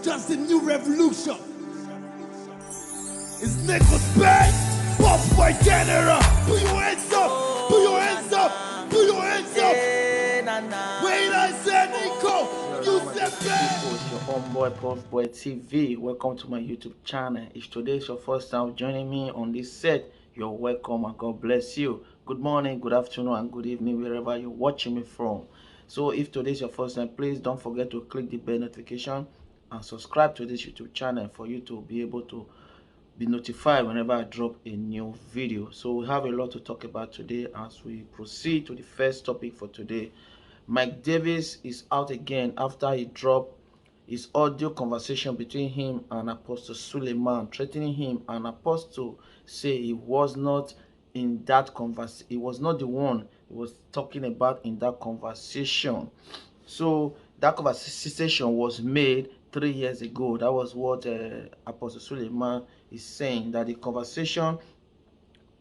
just a new revolution. His neck was bad, popped by Canada. Put your hands up, put your hands up, put your hands up. Wait, I said, Nico, you said bad. It's your homeboy Puff Boy TV. Welcome to my YouTube channel. If today is your first time joining me on this set, you're welcome and God bless you. Good morning, good afternoon, and good evening, wherever you're watching me from. So if today is your first time, please don't forget to click the bell notification and subscribe to this YouTube channel for you to be able to be notified whenever I drop a new video. So we have a lot to talk about today as we proceed to the first topic for today. Mike Davis is out again after he dropped his audio conversation between him and Apostle Suleiman, threatening him, and Apostle say he was not in that conversation. He was not the one he was talking about in that conversation. So that conversation was made 3 years ago. That was what Apostle Suleiman is saying, that the conversation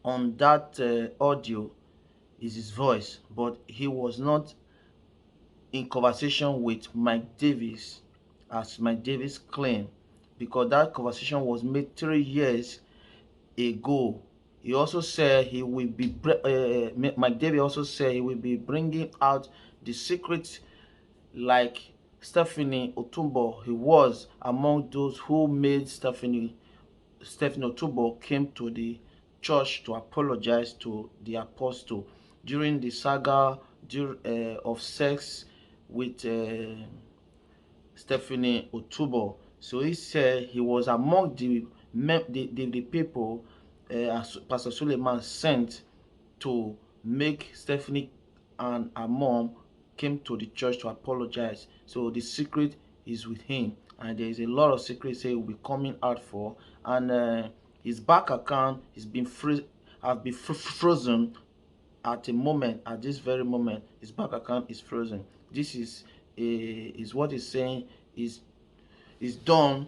on that audio is his voice, but he was not in conversation with Mike Davis, as Mike Davis claimed, because that conversation was made 3 years ago. He also said he will be Mike Davis also said he will be bringing out the secrets, like Stephanie Otumbo. He was among those who made Stephanie Otumbo came to the church to apologize to the apostle during the saga of sex with Stephanie Otumbo. So he said he was among the people Pastor Suleiman sent to make Stephanie and her mom came to the church to apologize. So the secret is with him, and there is a lot of secrets he will be coming out for. And his bank account has been frozen at this very moment. His bank account is frozen. This is what he's saying is done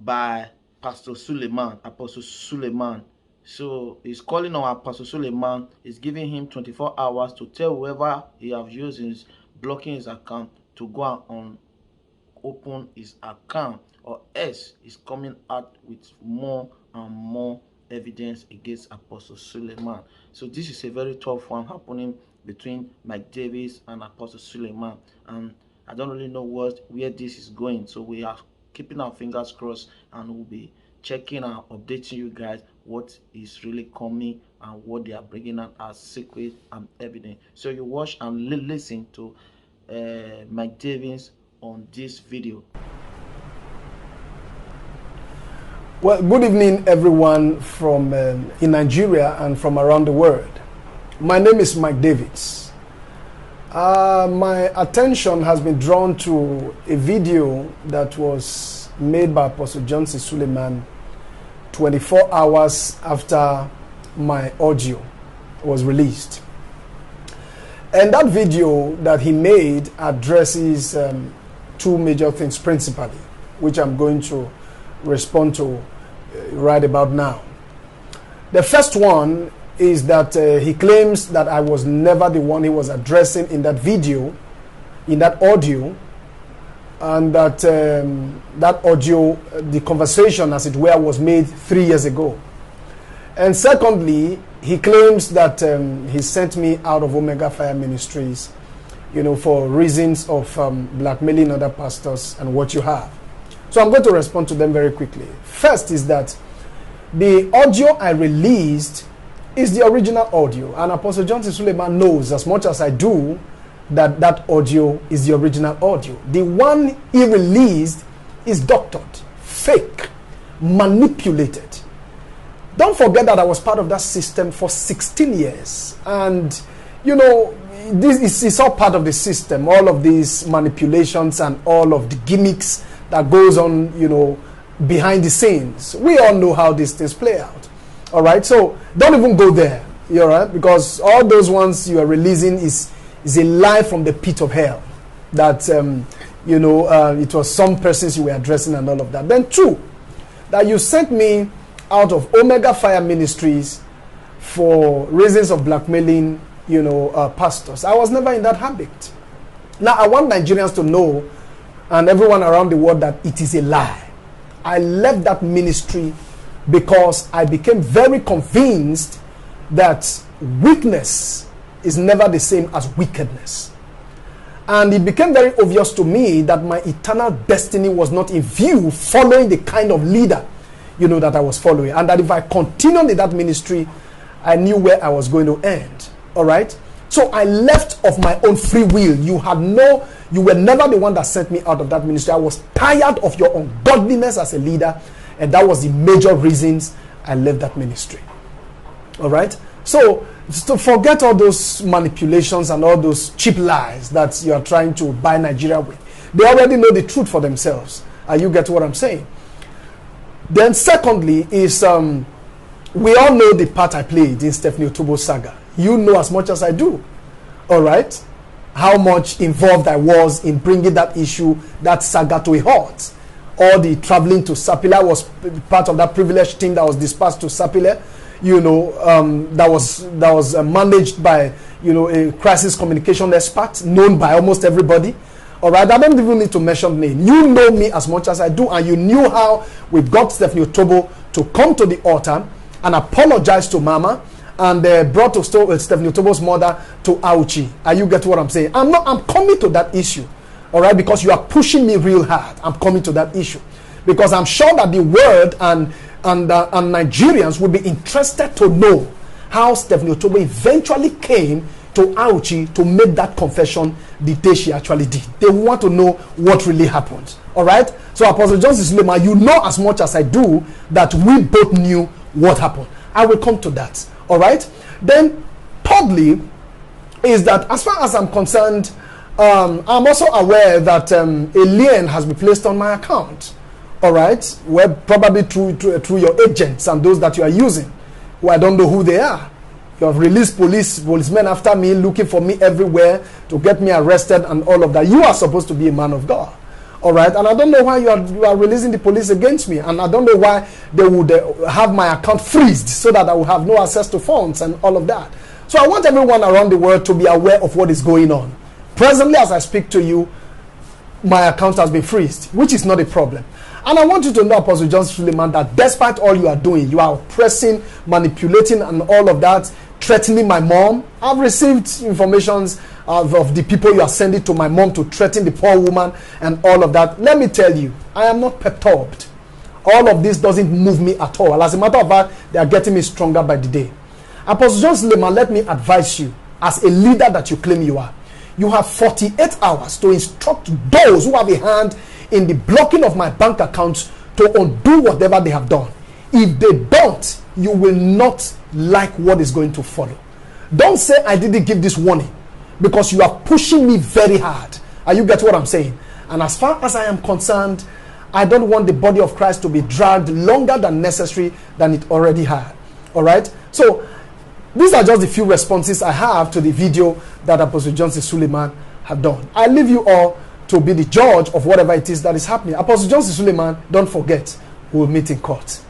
by Pastor Suleiman, Apostle Suleiman. So he's calling on Apostle Suleiman. He's giving him 24 hours to tell whoever he have used is blocking his account to go and open his account, or else he's coming out with more and more evidence against Apostle Suleiman. So this is a very tough one happening between Mike Davis and Apostle Suleiman, and I don't really know where this is going. So we are keeping our fingers crossed, and we'll be checking and updating you guys what is really coming and what they are bringing out as secret and evidence. So you watch and listen to Mike Davis on this video. Well, good evening, everyone from in Nigeria and from around the world. My name is Mike Davis. My attention has been drawn to a video that was made by Apostle Johnson Suleiman 24 hours after my audio was released. And that video that he made addresses two major things principally, which I'm going to respond to right about now. The first one is that he claims that I was never the one he was addressing in that video, in that audio, and that that audio, the conversation as it were, was made 3 years ago. And secondly, he claims that he sent me out of Omega Fire Ministries, for reasons of blackmailing other pastors and what you have. So I'm going to respond to them very quickly. First is that the audio I released is the original audio, and Apostle Johnson Suleiman knows as much as I do that that audio is the original audio. The one he released is doctored, fake, manipulated. Don't forget that I was part of that system for 16 years. And, this is all part of the system, all of these manipulations and all of the gimmicks that goes on, behind the scenes. We all know how these things play out. All right, so don't even go there, all right? Because all those ones you are releasing is a lie from the pit of hell. That, it was some persons you were addressing and all of that. Then two, that you sent me out of Omega Fire Ministries for reasons of blackmailing, pastors. I was never in that habit. Now, I want Nigerians to know and everyone around the world that it is a lie. I left that ministry because I became very convinced that weakness is never the same as wickedness. And it became very obvious to me that my eternal destiny was not in view following the kind of leader, that I was following. And that if I continued in that ministry, I knew where I was going to end. All right? So I left of my own free will. You were never the one that sent me out of that ministry. I was tired of your ungodliness as a leader. And that was the major reasons I left that ministry. All right? So to forget all those manipulations and all those cheap lies that you are trying to buy Nigeria with. They already know the truth for themselves. You get what I'm saying? Then secondly is, we all know the part I played in Stephanie Otobo's saga. You know as much as I do. All right? How much involved I was in bringing that issue, that saga to a halt. All the traveling to Sapele was part of that privileged team that was dispatched to Sapele. That was managed by, a crisis communication expert known by almost everybody. All right, I don't even need to mention name. You know me as much as I do, and you knew how we got Stephanie Otobo to come to the altar and apologize to Mama, and brought to Stephanie Otobo's mother to Auchi. You get what I'm saying? I'm coming to that issue. All right, because you are pushing me real hard. I'm coming to that issue because I'm sure that the world and Nigerians would be interested to know how Stephanie Otobo eventually came to Auchi to make that confession the day she actually did. They want to know what really happened. All right? So Apostle Johnson Suleiman, you know as much as I do that we both knew what happened. I will come to that. All right? Then, thirdly, is that as far as I'm concerned, I'm also aware that a lien has been placed on my account. All right, well, probably through your agents and those that you are using, who I don't know who they are. You have released policemen after me, looking for me everywhere to get me arrested and all of that. You are supposed to be a man of God. All right, and I don't know why you are releasing the police against me, and I don't know why they would have my account freezed so that I will have no access to funds and all of that. So I want everyone around the world to be aware of what is going on. Presently, as I speak to you, my account has been freezed, which is not a problem. And I want you to know, Apostle Johnson Suleiman, that despite all you are doing, you are oppressing, manipulating, and all of that, threatening my mom. I've received informations of the people you are sending to my mom to threaten the poor woman and all of that. Let me tell you, I am not perturbed. All of this doesn't move me at all. As a matter of fact, they are getting me stronger by the day. Apostle Johnson Suleiman, let me advise you, as a leader that you claim you are, you have 48 hours to instruct those who have a hand in the blocking of my bank accounts to undo whatever they have done. If they don't, you will not like what is going to follow. Don't say I didn't give this warning, because you are pushing me very hard. You get what I'm saying? And as far as I am concerned, I don't want the body of Christ to be dragged longer than necessary than it already had. All right? So these are just the few responses I have to the video that Apostle Johnson Suleiman have done. I leave you all to be the judge of whatever it is that is happening. Apostle Johnson Suleiman, don't forget, we'll meet in court.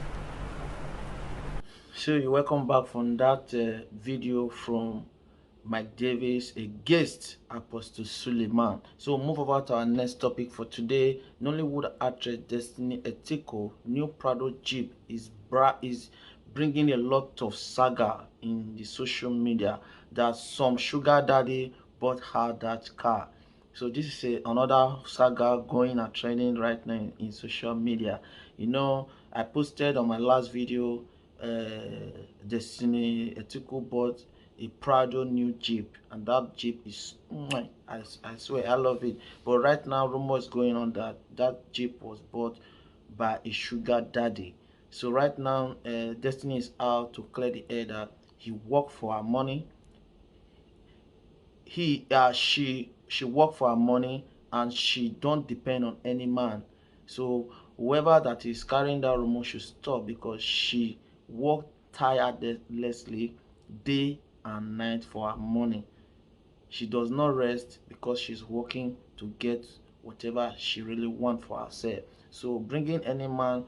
So you welcome back from that video from Mike Davis against Apostle Suleiman. So move over to our next topic for today. Nollywood actress Destiny Etiko new Prado Jeep is bringing a lot of saga in the social media that some sugar daddy bought her that car. So this is another saga going and trending right now in social media. I posted on my last video, Destiny Etiko bought a Prado new Jeep, and that Jeep is, I swear, I love it. But right now, rumors going on that that Jeep was bought by a sugar daddy. So right now, Destiny is out to clear the air that he worked for her money. She work for her money, and she don't depend on any man. So whoever that is carrying that rumor should stop, because she worked tirelessly day and night for her money. She does not rest because she's working to get whatever she really wants for herself. So bringing any man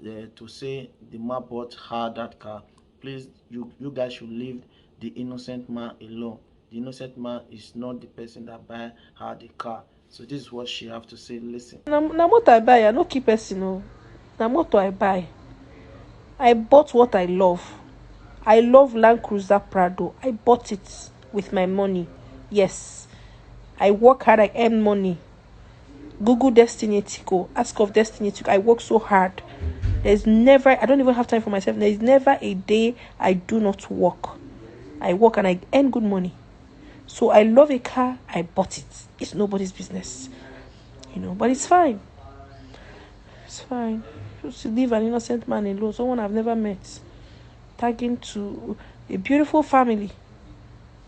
to say the man bought her that car, please, you guys should leave the innocent man alone. The innocent man is not the person that buy her the car. So this is what she have to say. Listen. Na motor I buy, I no keep person o. Na motor I buy. I bought what I love. I love Land Cruiser Prado. I bought it with my money. Yes. I work hard, I earn money. Google Destiny Tico. Ask of Destiny Tico. I work so hard. There's never, I don't even have time for myself. There's never a day I do not work. I work and I earn good money. So I love a car, I bought it. It's nobody's business. But it's fine. It's fine. Just to leave an innocent man alone, someone I've never met, tagging to a beautiful family.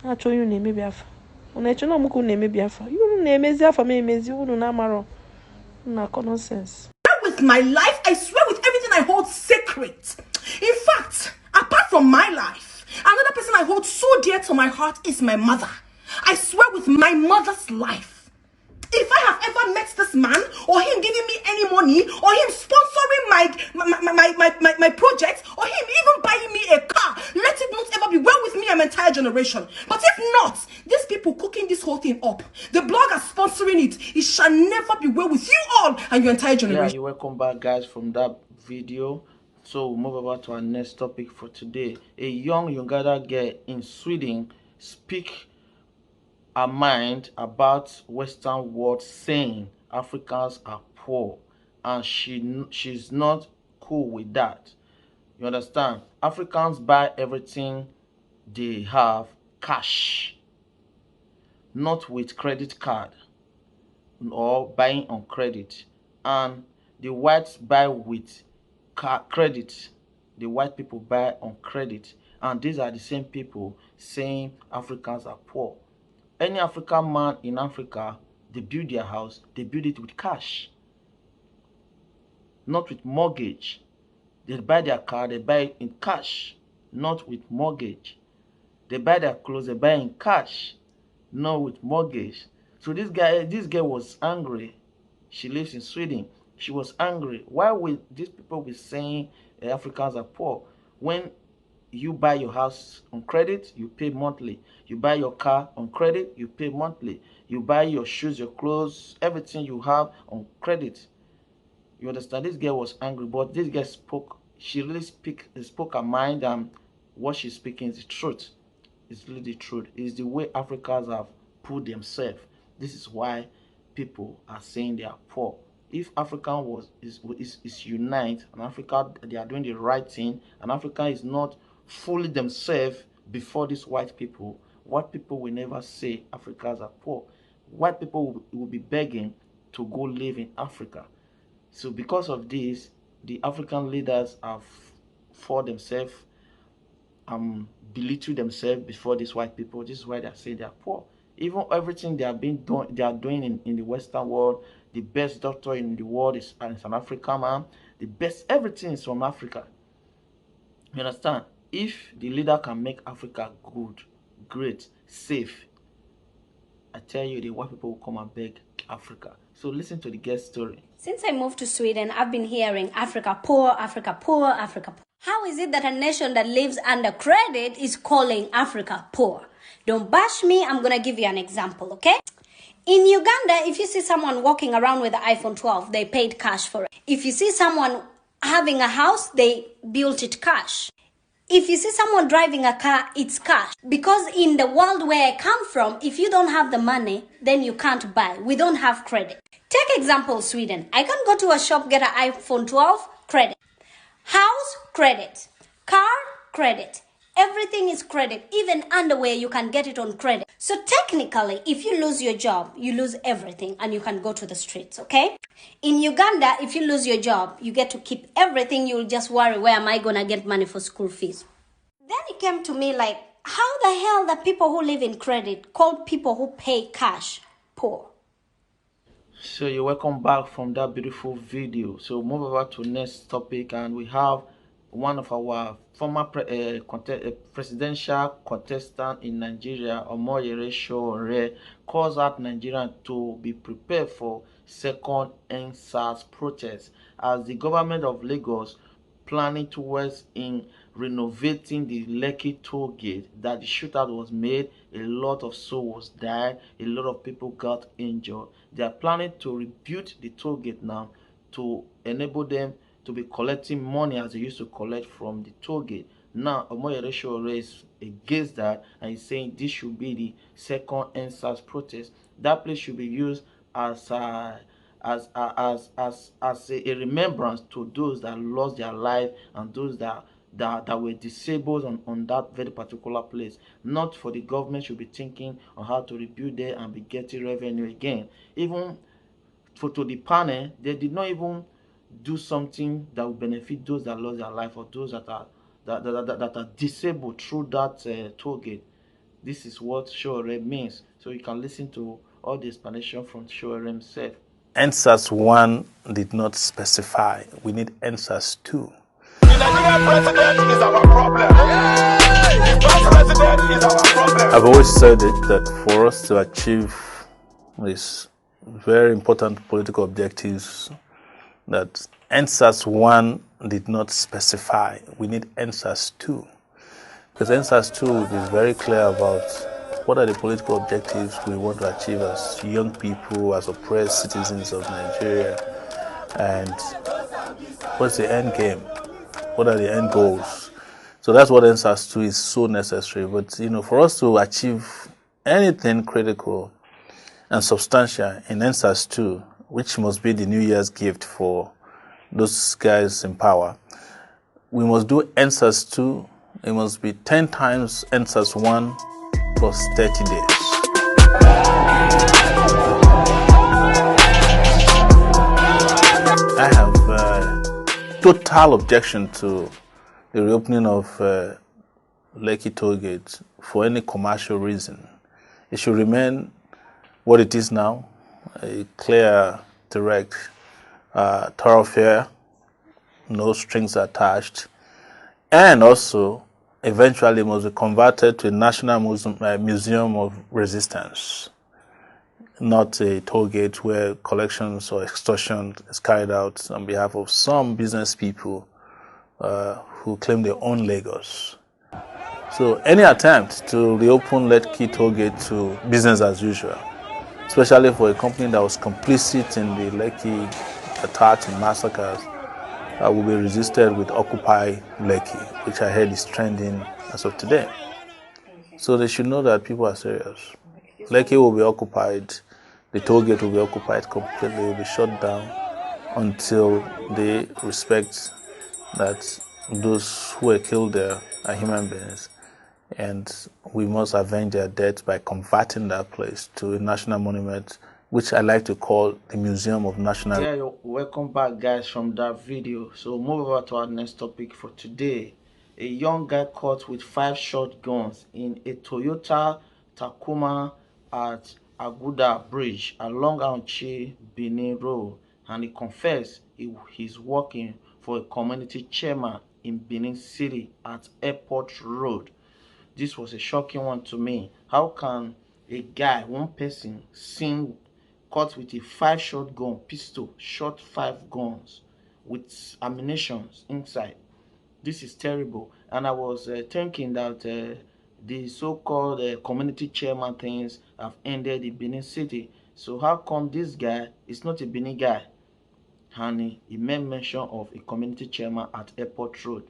I told you name Biafra. When I know muku name Biafra, you name Biafra me mezi unu na maro. Na nonsense. With my life, I swear with everything I hold sacred. In fact, apart from my life, another person I hold so dear to my heart is my mother. I swear with my mother's life. If I have ever met this man, or him giving me any money, or him sponsoring my project, or him even buying me a car, let it not ever be well with me and my entire generation. But if not, these people cooking this whole thing up, the bloggers sponsoring it shall never be well with you all and your entire generation. Yeah, you're welcome back, guys, from that video. So we'll move over to our next topic for today. A young Uganda girl in Sweden speak her mind about Western world, saying Africans are poor, and she's not cool with that. You understand? Africans buy everything they have cash, not with credit card or buying on credit. And the whites buy with credit. The white people buy on credit, and these are the same people saying Africans are poor. Any African man in Africa, they build their house, they build it with cash, not with mortgage. They buy their car, they buy it in cash, not with mortgage. They buy their clothes, they buy in cash, not with mortgage. So this girl was angry. She lives in Sweden. She was angry. Why would these people be saying Africans are poor when you buy your house on credit, you pay monthly. You buy your car on credit, you pay monthly. You buy your shoes, your clothes, everything you have on credit. You understand? This girl was angry, but this girl spoke. She really spoke her mind, and what she's speaking is the truth. It's really the truth. It's the way Africans have put themselves. This is why people are saying they are poor. If African is unite, and Africa, they are doing the right thing, and Africa is not fully themselves before these white people will never say Africans are poor. White people will be begging to go live in Africa. So because of this, the African leaders have for themselves belittle themselves before these white people. This is why they say they are poor. Even everything they are doing in the Western world, the best doctor in the world is an African man. The best everything is from Africa. You understand? If the leader can make Africa good, great, safe, I tell you, the white people will come and beg Africa. So listen to the guest story. Since I moved to Sweden, I've been hearing Africa poor, Africa poor, Africa poor. How is it that a nation that lives under credit is calling Africa poor? Don't bash me, I'm gonna give you an example, okay? In Uganda, if you see someone walking around with the iPhone 12, they paid cash for it. If you see someone having a house, they built it cash. If you see someone driving a car, it's cash. Because in the world where I come from, if you don't have the money, then you can't buy. We don't have credit. Take example, Sweden. I can go to a shop, get an iPhone 12, credit. House, credit. Car, credit. Everything is credit. Even underwear, you can get it on credit. So technically, if you lose your job, you lose everything and you can go to the streets, okay? In Uganda, if you lose your job, you get to keep everything. You'll just worry, where am I going to get money for school fees? Then it came to me like, how the hell the people who live in credit call people who pay cash poor? So you're welcome back from that beautiful video. So move over to next topic, and we have one of our former presidential contestant in Nigeria, Omoyele Sowore, calls out Nigerians to be prepared for second EndSARS protest, as the government of Lagos planning towards in renovating the Lekki toll gate that the shootout was made A lot of souls died. A lot of people got injured. They are planning to rebuild the toll gate now to enable them to be collecting money as they used to collect from the toll gate. Now, Omoyele Sowore is against that and he's saying this should be the second NSAS protest. That place should be used as a remembrance to those that lost their life and those that were disabled on that very particular place. Not for the government should be thinking on how to rebuild there and be getting revenue again. Even for to the panel, they did not even do something that will benefit those that lost their life or those that are disabled through that toll gate. This is what Sowore means. So you can listen to all the explanation from Sowore himself. NSAS 1 did not specify. We need NSAS 2. The Nigerian president is our problem. The vice president is our problem. I've always said it that for us to achieve these very important political objectives, that NSAS 1 did not specify. We need NSAS 2. Because NSAS 2 is very clear about what are the political objectives we want to achieve as young people, as oppressed citizens of Nigeria, and what's the end game? What are the end goals? So that's what NSAS 2 is so necessary. But, for us to achieve anything critical and substantial in NSAS 2, which must be the New Year's gift for those guys in power, we must do NSAS 2. It must be 10 times NSAS 1 plus 30 days. I have total objection to the reopening of Lekki Toll Gate for any commercial reason. It should remain what it is now, a clear, direct thoroughfare, no strings attached, and also eventually must be converted to a national museum of resistance, not a toll gate where collections or extortion is carried out on behalf of some business people who claim they own Lagos. So any attempt to reopen Lekki Toll Gate to business as usual, especially for a company that was complicit in the Lekki attacks and massacres, will be resisted with Occupy Lekki, which I heard is trending as of today. So they should know that people are serious. Lekki will be occupied, the toll gate will be occupied completely, will be shut down until they respect that those who were killed there are human beings. And we must avenge their death by converting that place to a national monument, which I like to call the Museum of National. Yeah, welcome back, guys, from that video. So move over to our next topic for today. A young guy caught with 5 shotguns in a Toyota Tacoma at Aguda Bridge along Auchi Benin Road, and he confessed he's working for a community chairman in Benin City at Airport Road. This was a shocking one to me. How can a guy, one person, sing caught with a 5 shotgun pistol, shot 5 guns with ammunition inside? This is terrible. And I was thinking that the so-called community chairman things have ended in Benin City. So how come this guy is not a Benin guy? And he made mention of a community chairman at Airport Road.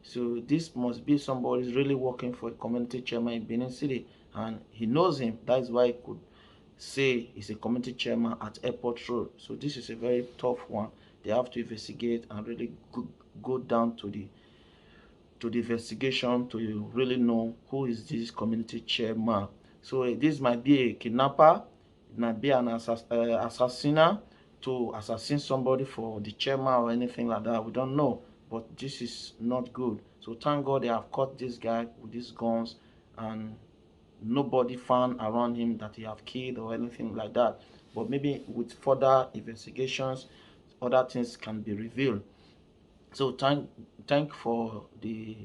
So this must be somebody who's really working for a community chairman in Benin City, and he knows him. That's why he could say he's a community chairman at Airport Road. So this is a very tough one. They have to investigate and really go down to the investigation to really know who is this community chairman. So this might be a kidnapper, it might be an assassiner to assassinate somebody for the chairman or anything like that. We don't know, but this is not good. So thank God they have caught this guy with these guns, and nobody found around him that he have killed or anything like that. But maybe with further investigations, other things can be revealed. So thank for the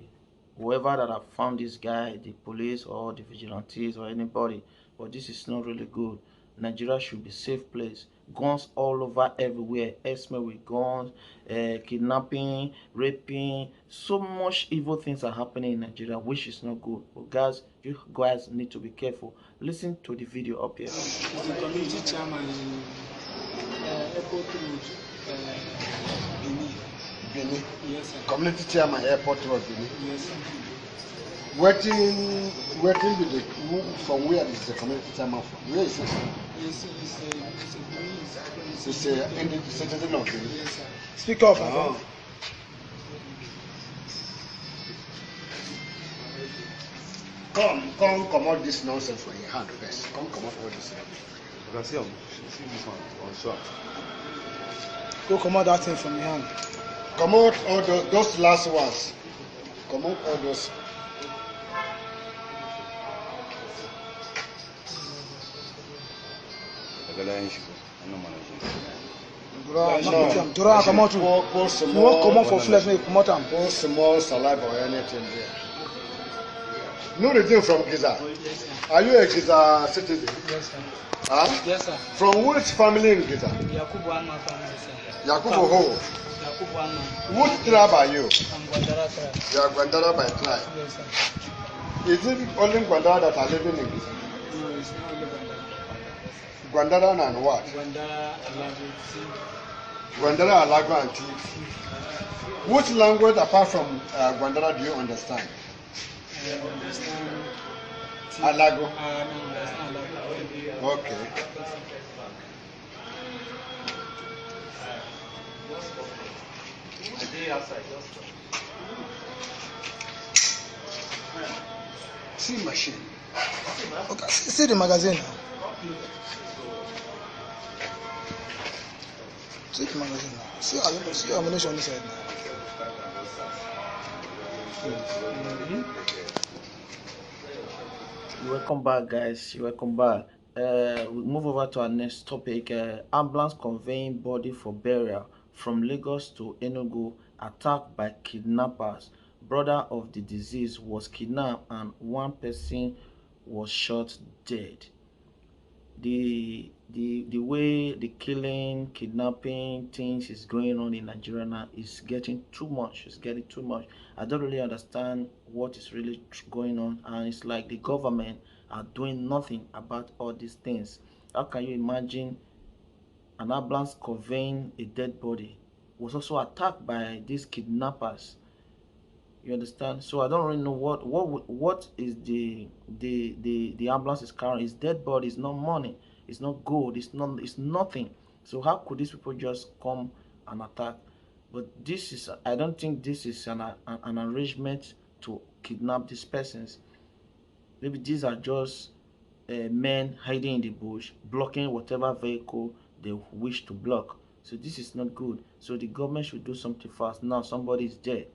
whoever that have found this guy, the police or the vigilantes or anybody. But this is not really good. Nigeria should be a safe place. guns all over everywhere, herdsmen with guns, kidnapping, raping, so much evil things are happening in Nigeria, which is not good. But guys, you guys need to be careful. Listen to the video up here. The community chairman in Airport Road, Benin. Yes, sir. Community chairman Airport Road, Benin. Yes, sir. Waiting with the from where is the community chairman from? Where is it? It's a citizen of Benin. Yes, sir. Speak up. Oh. Come out this nonsense from your hand first. Come out all this. You can see this one on shot. Go come out that thing from your hand. Come out all those last ones. Come out all those. Dura come out. Pour some You won't come more. out for flesh, make come out. Pour some more saliva or anything there. No return from Giza. Are you a Giza citizen? Yes, sir. Huh? Yes, sir. From which family in Giza? Yakubu Anma family, sir. Yakubu Ho. Yakubu Anma. Which tribe are you? I'm Gwandara tribe. You are Gwandara by tribe. Yes, sir. Is it only Gwandara that are living in Giza? No, it's not only Gwandara. Gwandara and what? Gwandara, Alago, Gwandara, Alago and Tiv. Which language apart from Gwandara do you understand? I understand. Alago. I understand Alago. Okay. See machine. Okay, see the magazine. See the magazine now. See ammunition on this side now. Welcome back, guys. Welcome back. We move over to our next topic. Ambulance conveying body for burial from Lagos to Enugu, attacked by kidnappers. Brother of the deceased was kidnapped and one person was shot dead. The way the killing, kidnapping things is going on in Nigeria now is getting too much. It's getting too much. I don't really understand what is really going on, and it's like the government are doing nothing about all these things. How can you imagine an ambulance conveying a dead body was also attacked by these kidnappers? You understand? So I don't really know what is the ambulance is carrying. It's dead body. It's not money. It's not gold. It's nothing. So how could these people just come and attack? But this is, I don't think this is an arrangement to kidnap these persons. Maybe these are just men hiding in the bush, blocking whatever vehicle they wish to block. So this is not good. So the government should do something fast. Now somebody is dead.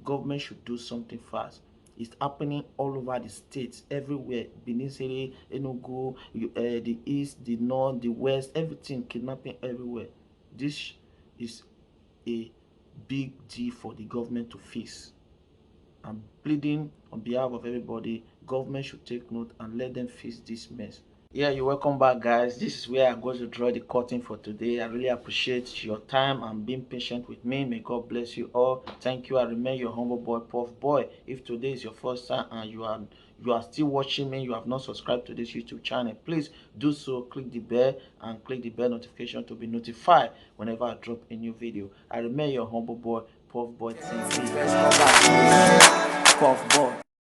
Government should do something fast. It's happening all over the states, everywhere. Benin City, Enugu, the east, the north, the west, everything, kidnapping everywhere. This is a big deal for the government to fix. I'm pleading on behalf of everybody. Government should take note and let them fix this mess. Yeah, you're welcome back, guys. This is where I'm going to draw the curtain for today. I really appreciate your time and being patient with me. May God bless you all. Thank you. I remain your humble boy, Puff Boy. If today is your first time and you are still watching me, you have not subscribed to this YouTube channel, please do so. Click the bell and click the bell notification to be notified whenever I drop a new video. I remain your humble boy, Puff Boy TV. Puff Boy.